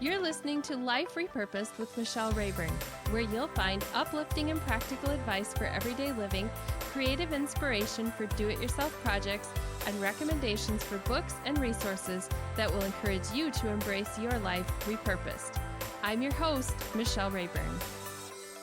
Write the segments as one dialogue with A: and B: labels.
A: You're listening to Life Repurposed with Michelle Rayburn, where you'll find uplifting and practical advice for everyday living, creative inspiration for do-it-yourself projects, and recommendations for books and resources that will encourage you to embrace your life repurposed. I'm your host, Michelle Rayburn.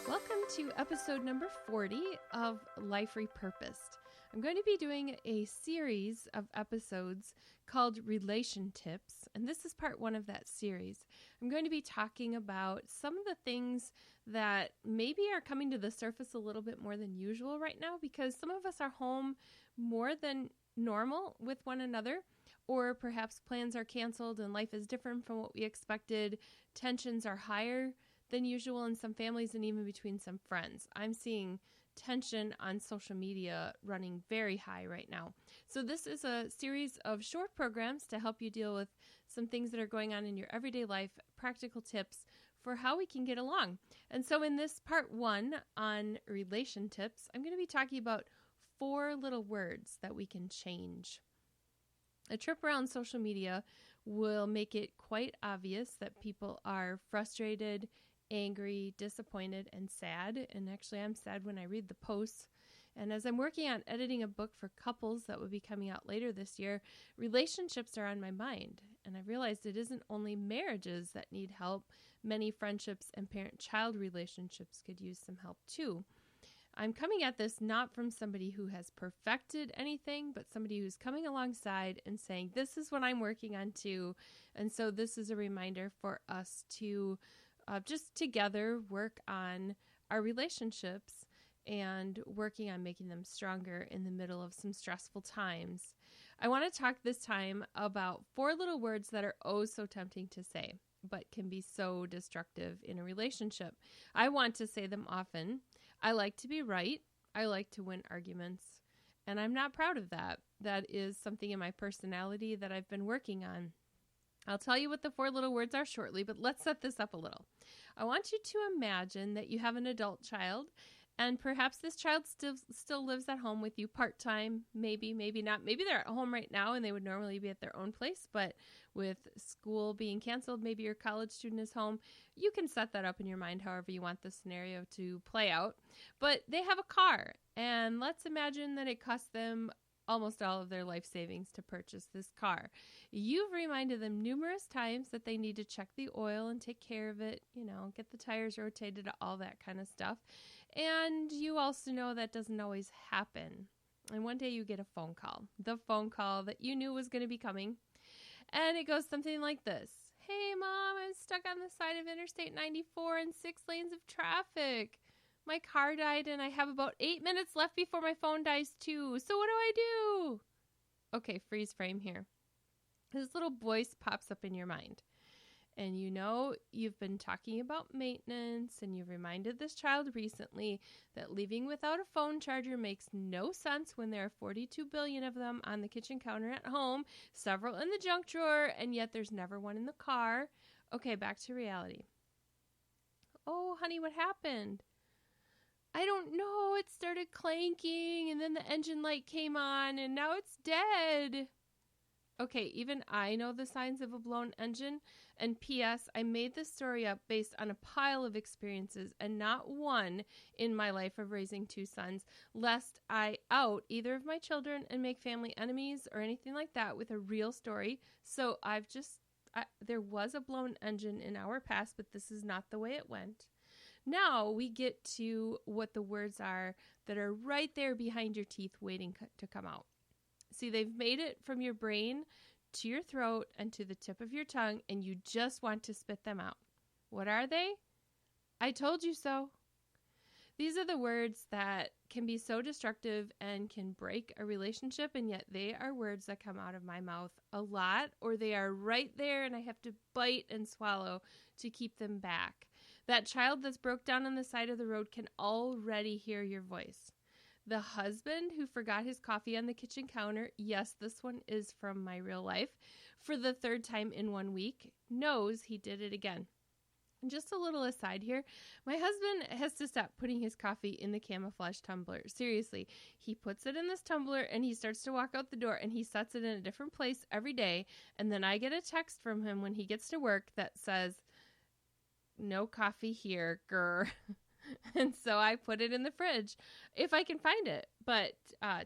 A: Welcome to episode number 40 of Life Repurposed. I'm going to be doing a series of episodes called Relation Tips, and this is part one of that series. I'm going to be talking about some of the things that maybe are coming to the surface a little bit more than usual right now, because some of us are home more than normal with one another, or perhaps plans are canceled and life is different from what we expected. Tensions are higher than usual in some families and even between some friends. I'm seeing tension on social media running very high right now. So this is a series of short programs to help you deal with some things that are going on in your everyday life, practical tips for how we can get along. And so in this part one on relation tips, I'm going to be talking about 4 little words that we can change. A trip around social media will make it quite obvious that people are frustrated, angry, disappointed, and sad. And actually, I'm sad when I read the posts. And as I'm working on editing a book for couples that will be coming out later this year, relationships are on my mind. And I realized it isn't only marriages that need help. Many friendships and parent-child relationships could use some help too. I'm coming at this not from somebody who has perfected anything, but somebody who's coming alongside and saying, this is what I'm working on too. And so this is a reminder for us to just together work on our relationships and working on making them stronger in the middle of some stressful times. I want to talk this time about 4 little words that are oh so tempting to say, but can be so destructive in a relationship. I want to say them often. I like to be right. I like to win arguments. And I'm not proud of that. That is something in my personality that I've been working on. I'll tell you what the 4 little words are shortly, but let's set this up a little. I want you to imagine that you have an adult child, and perhaps this child still lives at home with you part-time, maybe not. Maybe they're at home right now and they would normally be at their own place, but with school being canceled, maybe your college student is home. You can set that up in your mind however you want the scenario to play out. But they have a car, and let's imagine that it costs them almost all of their life savings to purchase this car. You've reminded them numerous times that they need to check the oil and take care of it, get the tires rotated, all that kind of stuff. And you also know that doesn't always happen. And one day you get a phone call, the phone call that you knew was going to be coming. And it goes something like this. Hey, Mom, I'm stuck on the side of Interstate 94 in 6 lanes of traffic. My car died and I have about 8 minutes left before my phone dies too. So what do I do? Okay, freeze frame here. This little voice pops up in your mind. And you've been talking about maintenance, and you've reminded this child recently that leaving without a phone charger makes no sense when there are 42 billion of them on the kitchen counter at home, several in the junk drawer, and yet there's never one in the car. Okay, back to reality. Oh, honey, what happened? I don't know. It started clanking, and then the engine light came on, and now it's dead. Okay, even I know the signs of a blown engine. And P.S., I made this story up based on a pile of experiences and not one in my life of raising 2 sons, lest I out either of my children and make family enemies or anything like that with a real story. So there was a blown engine in our past, but this is not the way it went. Now we get to what the words are that are right there behind your teeth waiting to come out. See, they've made it from your brain to your throat and to the tip of your tongue, and you just want to spit them out. What are they? I told you so. These are the words that can be so destructive and can break a relationship, and yet they are words that come out of my mouth a lot, or they are right there and I have to bite and swallow to keep them back. That child that's broke down on the side of the road can already hear your voice. The husband who forgot his coffee on the kitchen counter, yes, this one is from my real life, for the 3rd time in 1 week, knows he did it again. And just a little aside here, my husband has to stop putting his coffee in the camouflage tumbler. Seriously, he puts it in this tumbler and he starts to walk out the door and he sets it in a different place every day. And then I get a text from him when he gets to work that says, no coffee here, grr. And so I put it in the fridge if I can find it. But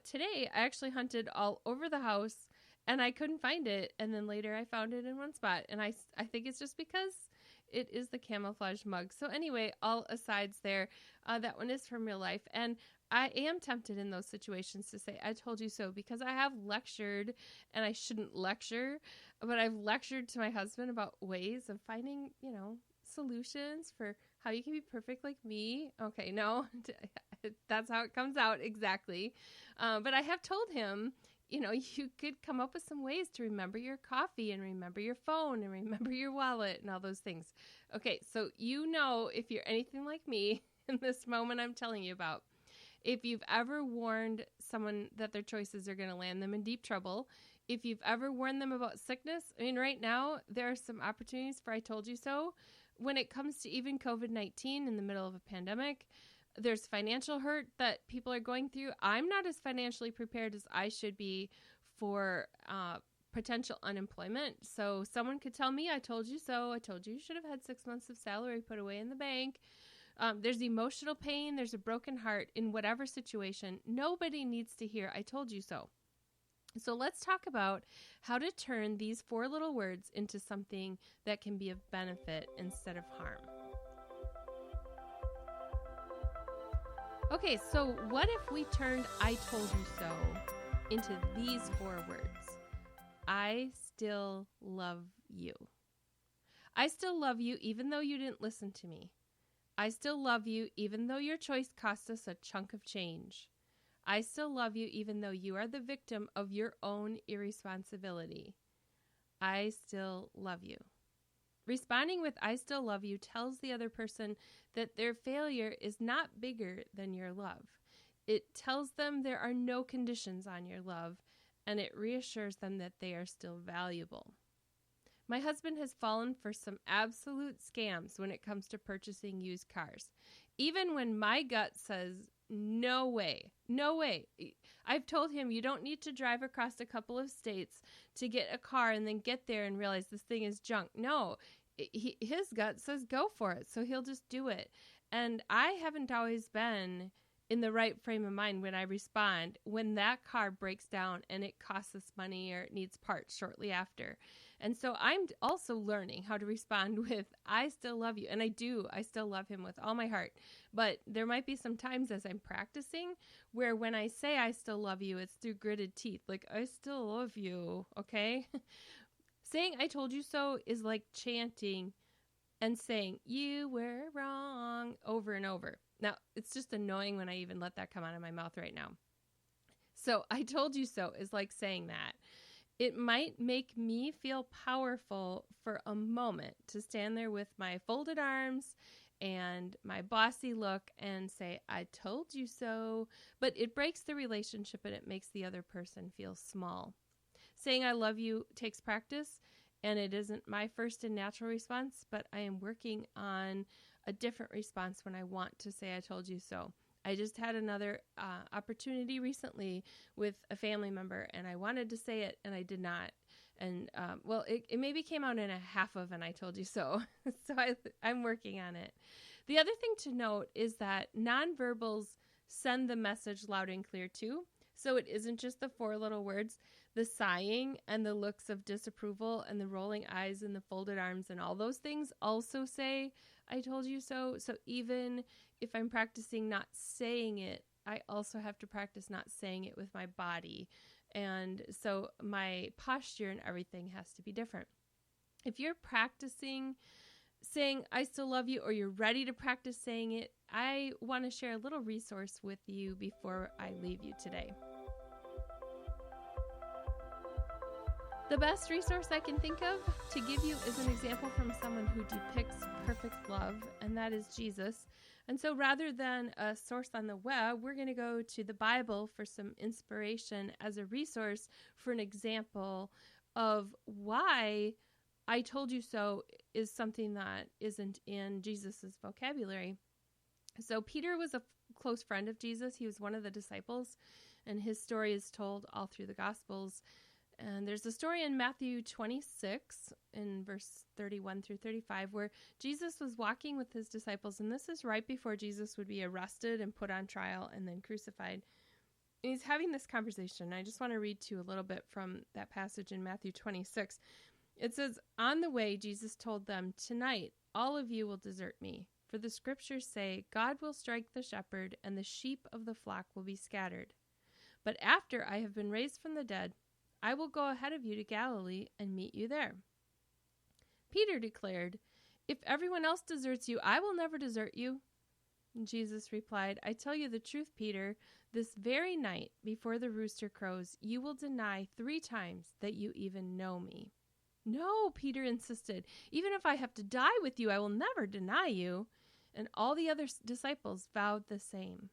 A: today I actually hunted all over the house and I couldn't find it. And then later I found it in one spot. And I think it's just because it is the camouflage mug. So anyway, all asides there, that one is from real life. And I am tempted in those situations to say, I told you so, because I have lectured, and I shouldn't lecture, but I've lectured to my husband about ways of finding, solutions for how you can be perfect like me. Okay, no, that's how it comes out exactly. But I have told him, you could come up with some ways to remember your coffee and remember your phone and remember your wallet and all those things. Okay, so if you're anything like me in this moment I'm telling you about, if you've ever warned someone that their choices are going to land them in deep trouble, if you've ever warned them about sickness, right now there are some opportunities for I told you so. When it comes to even COVID-19 in the middle of a pandemic, there's financial hurt that people are going through. I'm not as financially prepared as I should be for potential unemployment. So someone could tell me, I told you so. I told you you should have had 6 months of salary put away in the bank. There's emotional pain. There's a broken heart in whatever situation. Nobody needs to hear, I told you so. So let's talk about how to turn these 4 little words into something that can be of benefit instead of harm. Okay, so what if we turned I told you so into these 4 words? I still love you. I still love you even though you didn't listen to me. I still love you even though your choice cost us a chunk of change. I still love you even though you are the victim of your own irresponsibility. I still love you. Responding with I still love you tells the other person that their failure is not bigger than your love. It tells them there are no conditions on your love, and it reassures them that they are still valuable. My husband has fallen for some absolute scams when it comes to purchasing used cars. Even when my gut says, no way, no way. I've told him you don't need to drive across a couple of states to get a car and then get there and realize this thing is junk. No, his gut says go for it, so he'll just do it. And I haven't always been in the right frame of mind when I respond when that car breaks down and it costs us money or it needs parts shortly after. And so I'm also learning how to respond with, I still love you. And I still love him with all my heart. But there might be some times as I'm practicing where when I say I still love you, it's through gritted teeth. Like, I still love you, okay? Saying I told you so is like chanting and saying, you were wrong, over and over. Now, it's just annoying when I even let that come out of my mouth right now. So I told you so is like saying that. It might make me feel powerful for a moment to stand there with my folded arms and my bossy look and say, I told you so. But it breaks the relationship and it makes the other person feel small. Saying I love you takes practice, and it isn't my first and natural response, but I am working on a different response when I want to say I told you so. I just had another opportunity recently with a family member, and I wanted to say it, and I did not. And, it maybe came out in a half of an I told you so. So I'm working on it. The other thing to note is that nonverbals send the message loud and clear too. So it isn't just the 4 little words. The sighing and the looks of disapproval and the rolling eyes and the folded arms and all those things also say, I told you so. So even if I'm practicing not saying it, I also have to practice not saying it with my body. And so my posture and everything has to be different. If you're practicing saying, I still love you, or you're ready to practice saying it, I want to share a little resource with you before I leave you today. The best resource I can think of to give you is an example from someone who depicts perfect love, and that is Jesus. And so rather than a source on the web, we're going to go to the Bible for some inspiration as a resource for an example of why I told you so is something that isn't in Jesus's vocabulary. So Peter was a close friend of Jesus. He was one of the disciples, and his story is told all through the Gospels. And there's a story in Matthew 26 in verse 31 through 35 where Jesus was walking with his disciples, and this is right before Jesus would be arrested and put on trial and then crucified. And he's having this conversation. I just want to read to you a little bit from that passage in Matthew 26. It says, "On the way, Jesus told them, 'Tonight, all of you will desert me. For the scriptures say, God will strike the shepherd, and the sheep of the flock will be scattered. But after I have been raised from the dead, I will go ahead of you to Galilee and meet you there.' Peter declared, 'If everyone else deserts you, I will never desert you.' And Jesus replied, 'I tell you the truth, Peter, this very night before the rooster crows, you will deny 3 times that you even know me.' 'No,' Peter insisted. 'Even if I have to die with you, I will never deny you.' And all the other disciples vowed the same."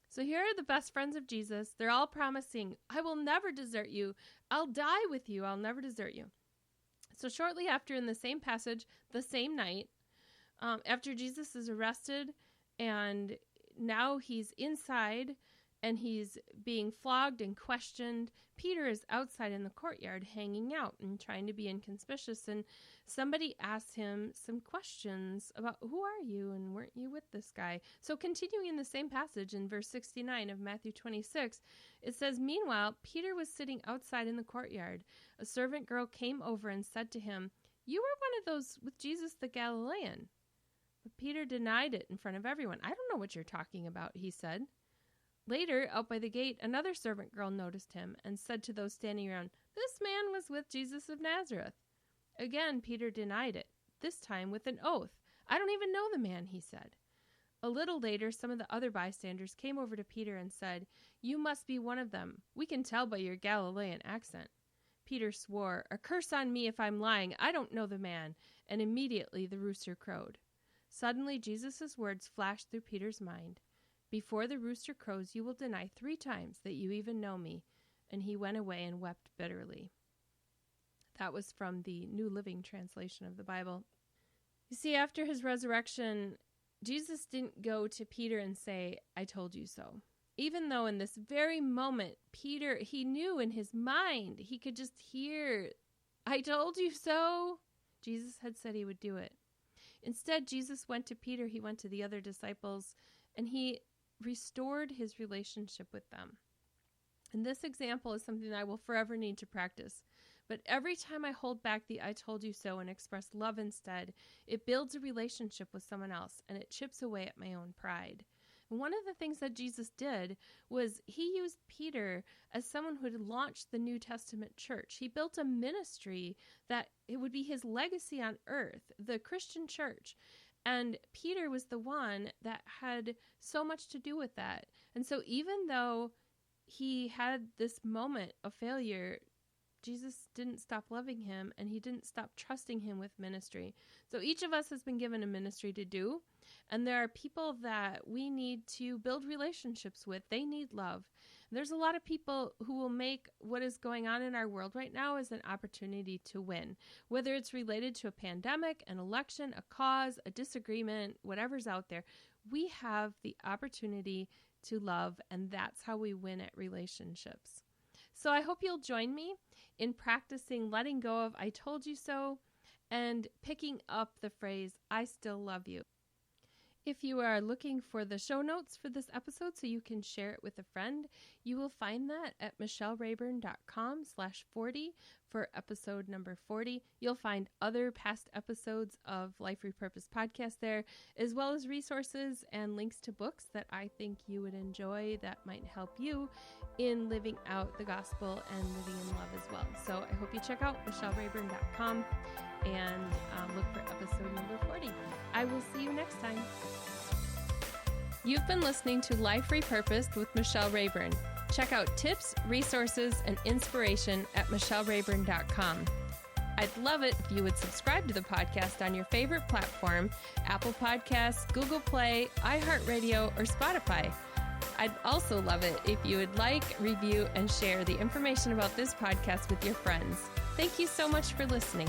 A: So here are the best friends of Jesus. They're all promising, "I will never desert you. I'll die with you. I'll never desert you." So shortly after, in the same passage, the same night, after Jesus is arrested and now he's inside and he's being flogged and questioned, Peter is outside in the courtyard hanging out and trying to be inconspicuous. And somebody asks him some questions about, "Who are you and weren't you with this guy?" So continuing in the same passage in verse 69 of Matthew 26, it says, "Meanwhile, Peter was sitting outside in the courtyard. A servant girl came over and said to him, 'You were one of those with Jesus the Galilean.' But Peter denied it in front of everyone. 'I don't know what you're talking about,' he said. Later, out by the gate, another servant girl noticed him and said to those standing around, 'This man was with Jesus of Nazareth.' Again, Peter denied it, this time with an oath. 'I don't even know the man,' he said. A little later, some of the other bystanders came over to Peter and said, 'You must be one of them. We can tell by your Galilean accent.' Peter swore, 'A curse on me if I'm lying. I don't know the man.' And immediately the rooster crowed. Suddenly, Jesus' words flashed through Peter's mind. 'Before the rooster crows, you will deny 3 times that you even know me.' And he went away and wept bitterly." That was from the New Living Translation of the Bible. You see, after his resurrection, Jesus didn't go to Peter and say, "I told you so." Even though in this very moment, Peter, he knew in his mind, he could just hear, "I told you so." Jesus had said he would do it. Instead, Jesus went to Peter, he went to the other disciples, and he restored his relationship with them. And this example is something that I will forever need to practice. But every time I hold back the "I told you so" and express love instead, it builds a relationship with someone else, and it chips away at my own pride. And one of the things that Jesus did was he used Peter as someone who had launched the New Testament church. He built a ministry that it would be his legacy on earth, the Christian church. And Peter was the one that had so much to do with that. And so even though he had this moment of failure, Jesus didn't stop loving him, and he didn't stop trusting him with ministry. So each of us has been given a ministry to do, and there are people that we need to build relationships with. They need love. And there's a lot of people who will make what is going on in our world right now as an opportunity to win, whether it's related to a pandemic, an election, a cause, a disagreement, whatever's out there. We have the opportunity to love, and that's how we win at relationships. So I hope you'll join me in practicing letting go of "I told you so" and picking up the phrase "I still love you." If you are looking for the show notes for this episode so you can share it with a friend, you will find that at michellerayburn.com/40 for episode number 40. You'll find other past episodes of Life Repurposed podcast there, as well as resources and links to books that I think you would enjoy that might help you in living out the gospel and living in love as well. So I hope you check out michellerayburn.com and look for episode number 40. I will see you next time. You've been listening to Life Repurposed with Michelle Rayburn. Check out tips, resources, and inspiration at michellerayburn.com. I'd love it if you would subscribe to the podcast on your favorite platform, Apple Podcasts, Google Play, iHeartRadio, or Spotify. I'd also love it if you would like, review, and share the information about this podcast with your friends. Thank you so much for listening.